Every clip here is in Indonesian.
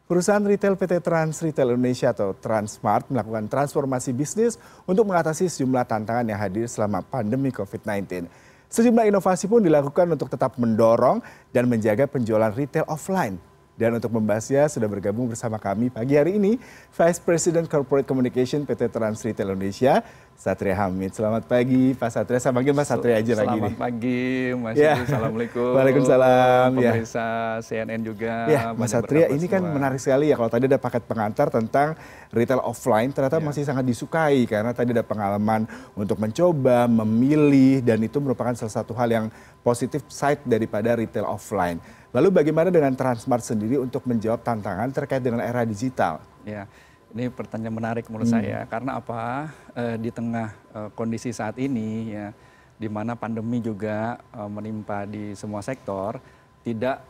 Perusahaan retail PT Trans Retail Indonesia atau Transmart melakukan transformasi bisnis untuk mengatasi sejumlah tantangan yang hadir selama pandemi COVID-19. Sejumlah inovasi pun dilakukan untuk tetap mendorong dan menjaga penjualan retail offline. Dan untuk membahasnya sudah bergabung bersama kami pagi hari ini Vice President Corporate Communication PT Trans Retail Indonesia, Satria Hamid. Selamat pagi Pak Satria, saya panggil Mas Satria aja lagi nih. Selamat pagi Mas Yudi, Assalamualaikum. Waalaikumsalam. Pemirsa CNN juga. Ya Mas Satria, ini kan menarik sekali ya kalau tadi ada paket pengantar tentang retail offline ternyata masih sangat disukai karena tadi ada pengalaman untuk mencoba, memilih dan itu merupakan salah satu hal yang positif side daripada retail offline. Lalu bagaimana dengan Transmart sendiri untuk menjawab tantangan terkait dengan era digital? Ya, ini pertanyaan menarik menurut saya. Karena apa? Di tengah kondisi saat ini, ya, di mana pandemi juga menimpa di semua sektor, tidak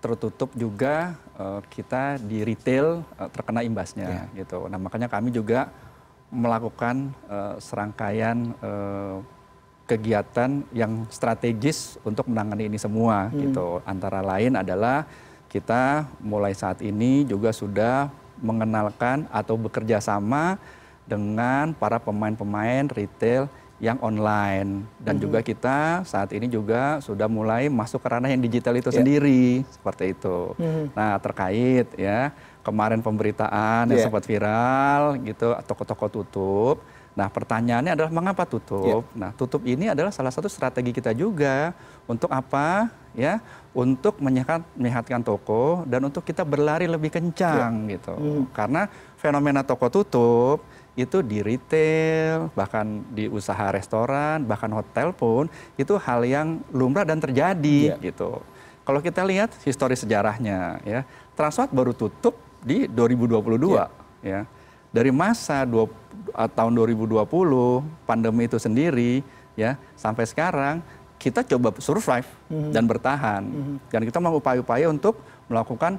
tertutup juga kita di retail terkena imbasnya. Gitu. Nah, makanya kami juga melakukan serangkaian kegiatan yang strategis untuk menangani ini semua gitu. Antara lain adalah kita mulai saat ini juga sudah mengenalkan atau bekerja sama dengan para pemain-pemain retail yang online dan juga kita saat ini juga sudah mulai masuk ke ranah yang digital itu sendiri seperti itu. Nah, terkait ya kemarin pemberitaan yang sempat viral gitu toko-toko tutup. Nah, pertanyaannya adalah mengapa tutup? Nah, tutup ini adalah salah satu strategi kita juga untuk apa? Ya, untuk menyehatkan toko dan untuk kita berlari lebih kencang gitu. Karena fenomena toko tutup itu di retail, bahkan di usaha restoran, bahkan hotel pun itu hal yang lumrah dan terjadi gitu. Kalau kita lihat histori sejarahnya ya, Transmart baru tutup di 2022 ya. Dari masa tahun 2020 pandemi itu sendiri ya sampai sekarang kita coba survive dan bertahan dan kita melakukan upaya-upaya untuk melakukan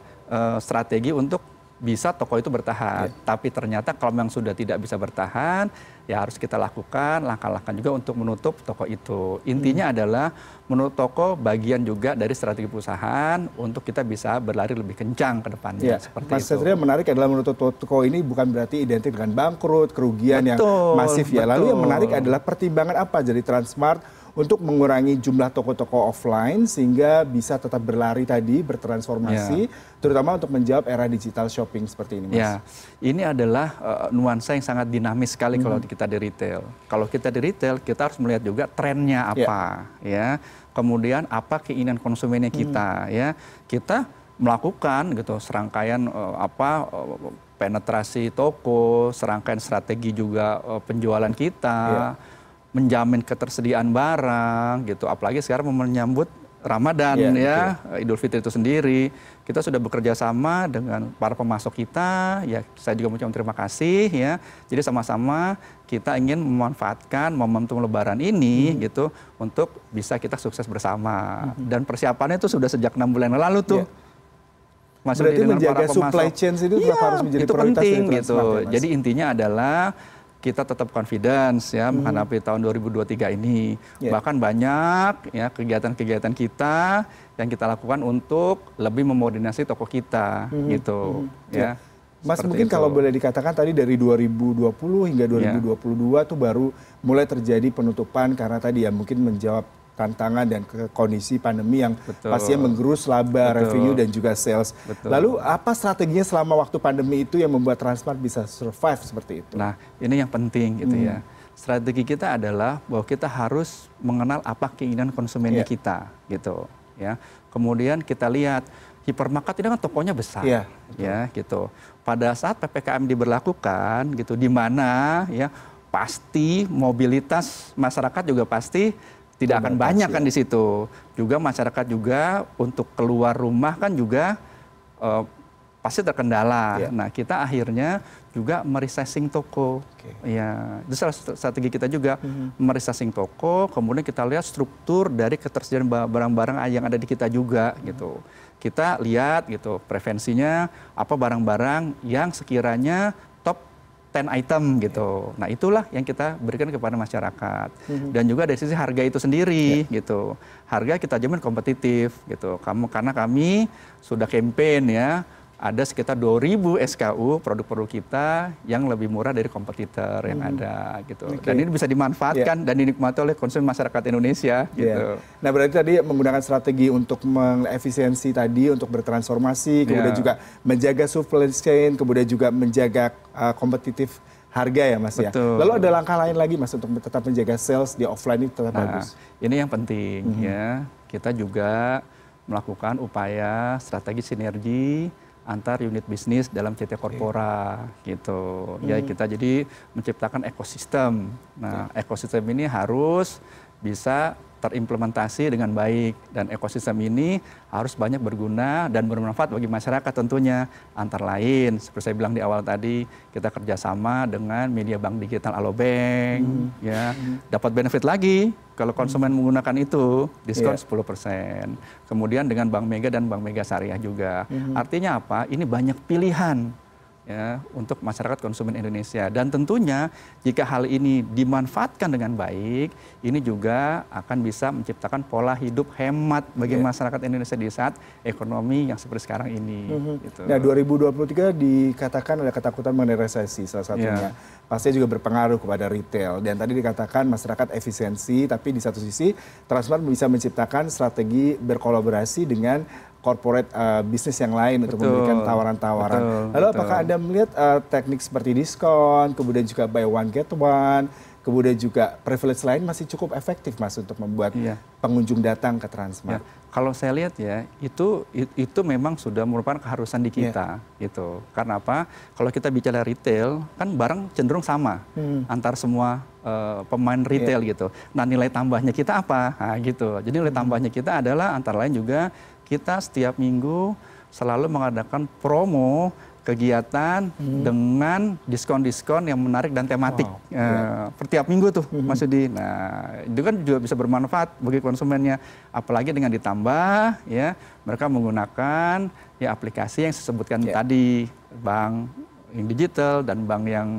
strategi untuk bisa toko itu bertahan. Tapi ternyata kalau memang sudah tidak bisa bertahan, ya harus kita lakukan langkah-langkah juga untuk menutup toko itu. Intinya adalah menutup toko bagian juga dari strategi perusahaan untuk kita bisa berlari lebih kencang ke depannya. Seperti Mas Satria, menarik adalah menutup toko ini bukan berarti identik dengan bangkrut, kerugian yang masif ya. Lalu yang menarik adalah pertimbangan apa dari Transmart untuk mengurangi jumlah toko-toko offline sehingga bisa tetap berlari tadi, bertransformasi, terutama untuk menjawab era digital shopping seperti ini, Mas. Ya, ini adalah nuansa yang sangat dinamis sekali kalau kita di retail. Kalau kita di retail, kita harus melihat juga trennya apa, ya. Kemudian apa keinginan konsumennya kita, ya. Kita melakukan gitu serangkaian penetrasi toko, serangkaian strategi juga penjualan kita. Menjamin ketersediaan barang gitu, apalagi sekarang menyambut Ramadan ya, Idul Fitri itu sendiri. Kita sudah bekerja sama dengan para pemasok kita, ya saya juga mengucapkan terima kasih ya. Jadi sama-sama kita ingin memanfaatkan momentum Lebaran ini gitu untuk bisa kita sukses bersama. Dan persiapannya itu sudah sejak 6 bulan lalu tuh. Berarti menjaga supply chain itu harus menjadi prioritas penting gitu. Jadi intinya adalah kita tetap confidence ya menghadapi tahun 2023 ini. Bahkan banyak ya kegiatan-kegiatan kita yang kita lakukan untuk lebih memodernasi toko kita gitu ya. Mas, mungkin kalau boleh dikatakan tadi dari 2020 hingga 2022 tuh baru mulai terjadi penutupan karena tadi ya mungkin menjawab tantangan dan kondisi pandemi yang pastinya menggerus laba, revenue dan juga sales. Lalu apa strateginya selama waktu pandemi itu yang membuat Transmart bisa survive seperti itu? Nah, ini yang penting gitu ya. Strategi kita adalah bahwa kita harus mengenal apa keinginan konsumennya kita gitu ya. Kemudian kita lihat hipermarket ini kan tokonya besar ya gitu. Pada saat PPKM diberlakukan gitu di mana ya pasti mobilitas masyarakat juga pasti tidak akan banyak kan di situ. Juga masyarakat juga untuk keluar rumah kan juga pasti terkendala. Nah, kita akhirnya juga meresizing toko. Ya, itu salah strategi kita juga meresizing toko. Kemudian kita lihat struktur dari ketersediaan barang-barang yang ada di kita juga gitu. Kita lihat gitu preferensinya apa barang-barang yang sekiranya top 10 item gitu. Nah, itulah yang kita berikan kepada masyarakat. Dan juga dari sisi harga itu sendiri gitu. Harga kita jamin kompetitif gitu. Karena kami sudah campaign ya ada sekitar 2.000 SKU produk-produk kita yang lebih murah dari kompetitor yang ada gitu. Dan ini bisa dimanfaatkan dan dinikmati oleh konsumen masyarakat Indonesia gitu. Nah, berarti tadi menggunakan strategi untuk mengefisiensi tadi untuk bertransformasi, kemudian juga menjaga supply chain, kemudian juga menjaga kompetitif harga ya Mas ya. Lalu ada langkah lain lagi Mas untuk tetap menjaga sales di offline ini tetap bagus. Ini yang penting ya. Kita juga melakukan upaya strategi sinergi antar unit bisnis dalam CT Corpora gitu. Ya kita jadi menciptakan ekosistem. Nah, ekosistem ini harus bisa terimplementasi dengan baik dan ekosistem ini harus banyak berguna dan bermanfaat bagi masyarakat tentunya. Antara lain seperti saya bilang di awal tadi, kita kerjasama dengan media bank digital Alobank, ya dapat benefit lagi kalau konsumen menggunakan itu diskon 10%. Kemudian dengan Bank Mega dan Bank Mega Syariah juga. Artinya apa? Ini banyak pilihan ya untuk masyarakat konsumen Indonesia, dan tentunya jika hal ini dimanfaatkan dengan baik, ini juga akan bisa menciptakan pola hidup hemat bagi masyarakat Indonesia di saat ekonomi yang seperti sekarang ini. Gitu. Nah, 2023 dikatakan ada ketakutan mengenai resesi salah satunya. Pasti juga berpengaruh kepada retail, dan tadi dikatakan masyarakat efisiensi, tapi di satu sisi Transmart bisa menciptakan strategi berkolaborasi dengan corporate bisnis yang lain untuk memberikan tawaran-tawaran. Lalu apakah Anda melihat teknik seperti diskon, kemudian juga buy one get one, kemudian juga privilege lain masih cukup efektif Mas untuk membuat pengunjung datang ke Transmart? Kalau saya lihat ya, itu memang sudah merupakan keharusan di kita gitu. Karena apa? Kalau kita bicara retail, kan barang cenderung sama antar semua pemain retail gitu. Nah, nilai tambahnya kita apa? Nah, gitu. Jadi nilai tambahnya kita adalah antara lain juga kita setiap minggu selalu mengadakan promo kegiatan dengan diskon-diskon yang menarik dan tematik. Setiap minggu tuh Mas Yudi. Nah, itu kan juga bisa bermanfaat bagi konsumennya. Apalagi dengan ditambah ya mereka menggunakan ya aplikasi yang saya sebutkan tadi, bank yang digital dan bank yang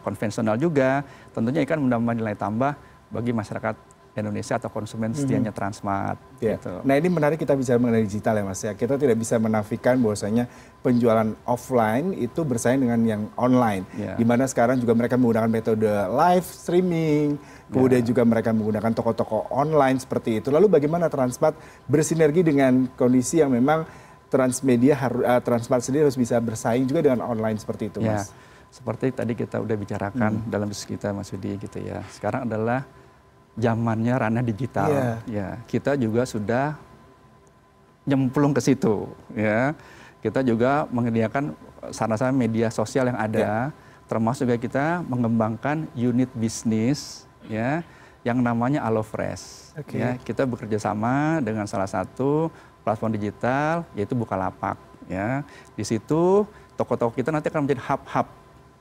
konvensional juga. Tentunya akan menambah nilai tambah bagi masyarakat Indonesia atau konsumen setianya Transmart. Gitu. Nah, ini menarik kita bicara mengenai digital ya Mas ya. Kita tidak bisa menafikan bahwasanya penjualan offline itu bersaing dengan yang online. Di mana sekarang juga mereka menggunakan metode live streaming, kemudian juga mereka menggunakan toko-toko online seperti itu. Lalu bagaimana Transmart bersinergi dengan kondisi yang memang Transmart sendiri harus bisa bersaing juga dengan online seperti itu Mas? Seperti tadi kita udah bicarakan dalam diskusi kita Mas Yudi gitu ya. Sekarang adalah zamannya ranah digital, ya kita juga sudah nyemplung ke situ, ya kita juga menyediakan sarana media sosial yang ada, termasuk juga kita mengembangkan unit bisnis, ya yang namanya Alofresh, ya kita bekerja sama dengan salah satu platform digital yaitu Bukalapak, ya di situ toko-toko kita nanti akan menjadi hub-hub,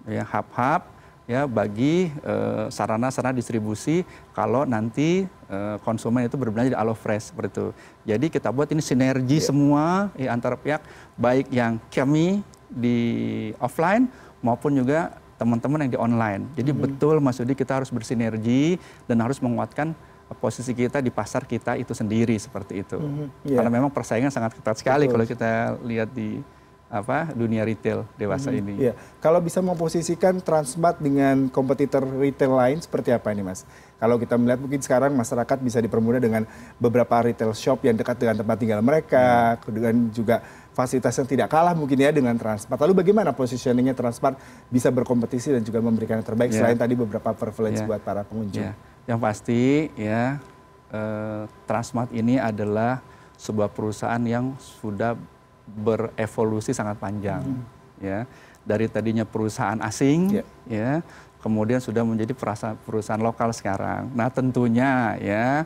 ya hub-hub ya bagi sarana-sarana distribusi kalau nanti konsumen itu berbelanja di Alofresh seperti itu. Jadi kita buat ini sinergi semua antara pihak, baik yang kami di offline maupun juga teman-teman yang di online. Jadi betul Mas Yudi, kita harus bersinergi dan harus menguatkan posisi kita di pasar kita itu sendiri seperti itu. Karena memang persaingan sangat ketat sekali kalau kita lihat di dunia retail dewasa ini. Kalau bisa memposisikan Transmart dengan kompetitor retail lain seperti apa ini Mas? Kalau kita melihat mungkin sekarang masyarakat bisa dipermudah dengan beberapa retail shop yang dekat dengan tempat tinggal mereka, dengan juga fasilitas yang tidak kalah mungkin ya dengan Transmart. Lalu bagaimana positioningnya Transmart bisa berkompetisi dan juga memberikan yang terbaik selain tadi beberapa privilege buat para pengunjung? Yang pasti ya Transmart ini adalah sebuah perusahaan yang sudah berevolusi sangat panjang, ya dari tadinya perusahaan asing, ya kemudian sudah menjadi perusahaan lokal sekarang. Nah tentunya ya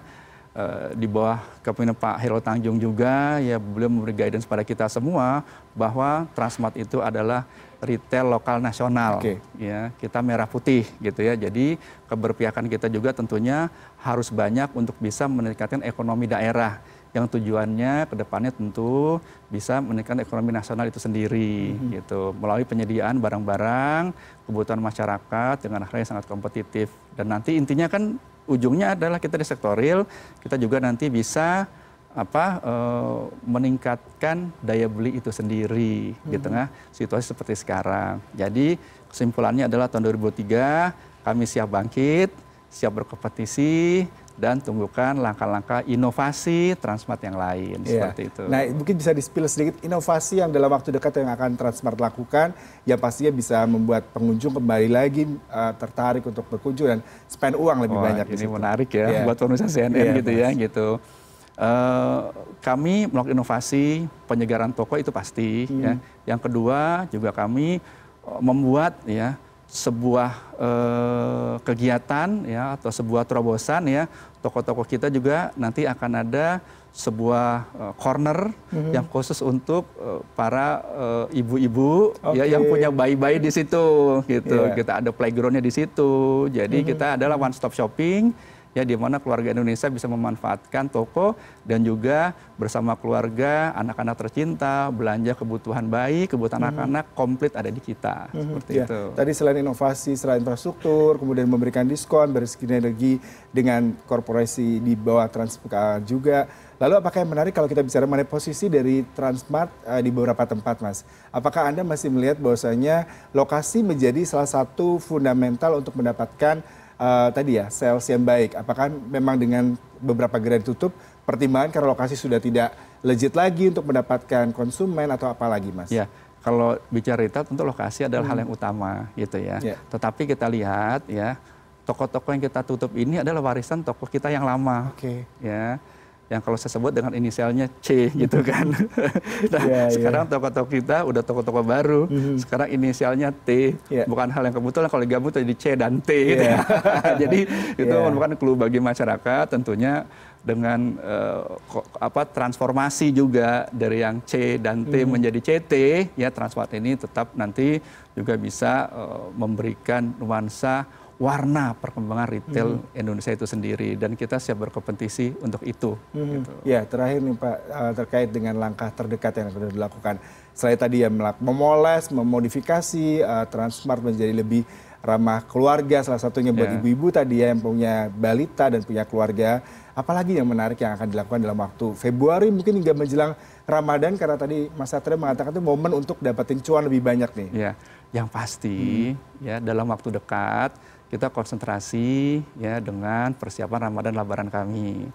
di bawah kepemimpinan Pak Heru Tanjung juga ya beliau memberi guidance pada kita semua bahwa Transmart itu adalah retail lokal nasional, ya kita merah putih gitu ya. Jadi keberpihakan kita juga tentunya harus banyak untuk bisa meningkatkan ekonomi daerah, yang tujuannya ke depannya tentu bisa meningkatkan ekonomi nasional itu sendiri gitu melalui penyediaan barang-barang kebutuhan masyarakat dengan harga yang sangat kompetitif. Dan nanti intinya kan ujungnya adalah kita di sektor real, kita juga nanti bisa meningkatkan daya beli itu sendiri di tengah situasi seperti sekarang. Jadi kesimpulannya adalah tahun 2003 kami siap bangkit, siap berkompetisi, dan tunggukan langkah-langkah inovasi Transmart yang lain, seperti itu. Nah, mungkin bisa di-spill sedikit inovasi yang dalam waktu dekat yang akan Transmart lakukan, yang pastinya bisa membuat pengunjung kembali lagi tertarik untuk berkunjung dan spend uang lebih banyak. Ini menarik ya, buat pemirsa CNN gitu ya, gitu. Kami melakukan inovasi penyegaran toko itu pasti. Ya. Yang kedua juga kami membuat ya sebuah kegiatan ya atau sebuah terobosan ya, toko-toko kita juga nanti akan ada sebuah corner yang khusus untuk para ibu-ibu ya yang punya bayi-bayi di situ gitu. Kita ada playgroundnya di situ. Jadi kita adalah one stop shopping ya, di mana keluarga Indonesia bisa memanfaatkan toko dan juga bersama keluarga, anak-anak tercinta, belanja kebutuhan bayi, kebutuhan anak-anak komplit ada di kita. Seperti itu. Tadi selain inovasi, selain infrastruktur, kemudian memberikan diskon, bersinergi dengan korporasi di bawah Transmart juga. Lalu apakah yang menarik kalau kita bicara mengenai posisi dari Transmart di beberapa tempat, Mas? Apakah Anda masih melihat bahwasanya lokasi menjadi salah satu fundamental untuk mendapatkan tadi ya sales yang baik? Apakah memang dengan beberapa gerai ditutup pertimbangan karena lokasi sudah tidak legit lagi untuk mendapatkan konsumen atau apa lagi, Mas? Ya, kalau bicara retail tentu lokasi adalah hal yang utama gitu ya. Tetapi kita lihat ya toko-toko yang kita tutup ini adalah warisan toko kita yang lama. Ya. Yang kalau saya sebut dengan inisialnya C gitu kan. Nah, sekarang toko-toko kita udah toko-toko baru, sekarang inisialnya T. Bukan hal yang kebetulan kalau digabung jadi C dan T gitu. Jadi itu merupakan clue bagi masyarakat tentunya dengan transformasi juga dari yang C dan T menjadi CT ya, Transmart ini tetap nanti juga bisa memberikan nuansa warna perkembangan retail Indonesia itu sendiri, dan kita siap berkompetisi untuk itu. Gitu. Ya, terakhir nih Pak, terkait dengan langkah terdekat yang sudah dilakukan. Selain tadi ya memoles, memodifikasi Transmart menjadi lebih ramah keluarga, salah satunya buat ibu-ibu tadi ya yang punya balita dan punya keluarga. Apalagi yang menarik yang akan dilakukan dalam waktu Februari mungkin hingga menjelang Ramadan, karena tadi Mas Satria mengatakan itu momen untuk dapetin cuan lebih banyak nih. Ya, yang pasti ya dalam waktu dekat kita konsentrasi ya dengan persiapan Ramadan Lebaran kami.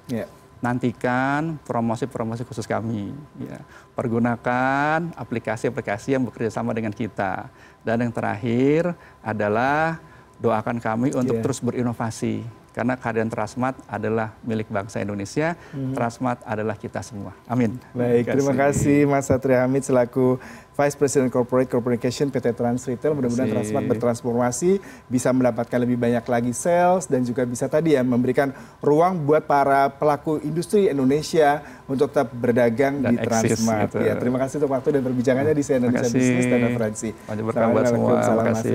Nantikan promosi-promosi khusus kami. Ya. Pergunakan aplikasi-aplikasi yang bekerja sama dengan kita. Dan yang terakhir adalah doakan kami untuk terus berinovasi. Karena kehadiran Transmart adalah milik bangsa Indonesia, Transmart adalah kita semua. Amin. Baik, terima kasih Mas Satria Hamid selaku Vice President Corporate Communication PT Trans Retail. Mudah-mudahan Transmart bertransformasi, bisa mendapatkan lebih banyak lagi sales, dan juga bisa tadi ya memberikan ruang buat para pelaku industri Indonesia untuk tetap berdagang dan di Transmart. Gitu. Ya, terima kasih untuk waktu dan perbincangannya di CNN Indonesia Business dan Referensi. Terima kasih.